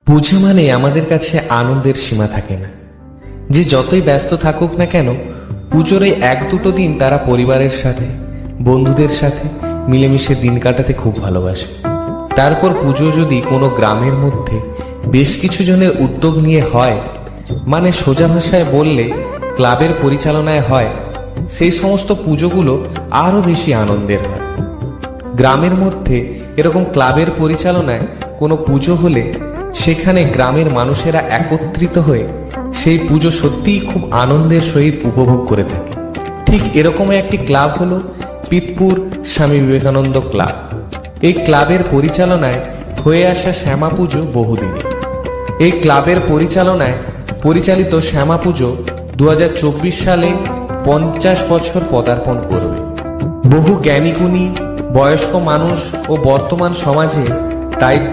পুজো মানে আমাদের কাছে আনন্দের সীমা থাকে না। যে যতই ব্যস্ত থাকুক না কেন, পুজোর এই এক দুটো দিন তারা পরিবারের সাথে, বন্ধুদের সাথে মিলেমিশে দিন কাটাতে খুব ভালোবাসে। তারপর পুজো যদি কোনো গ্রামের মধ্যে বেশ কিছু জনের উদ্যোগ নিয়ে হয়, মানে সোজা ভাষায় বললে ক্লাবের পরিচালনায় হয়, সেই সমস্ত পুজোগুলো আরও বেশি আনন্দের হয়। গ্রামের মধ্যে এরকম ক্লাবের পরিচালনায় কোনো পুজো হলে সেখানে গ্রামের মানুষেরা একত্রিত হয়ে সেই পুজো সত্যিই খুব আনন্দের সহিত উপভোগ করে থাকে। ঠিক এরকমই একটি ক্লাব হলো পিতপুর স্বামী বিবেকানন্দ ক্লাব। এই ক্লাবের পরিচালনায় হয়ে আসা শ্যামা পুজো বহুদিনে। এই ক্লাবের পরিচালনায় পরিচালিত শ্যামা পুজো 2024 সালে 50 বছর পদার্পণ করবে। বহু জ্ঞানীগুণী, বয়স্ক মানুষ ও বর্তমান সমাজে দায়িত্ব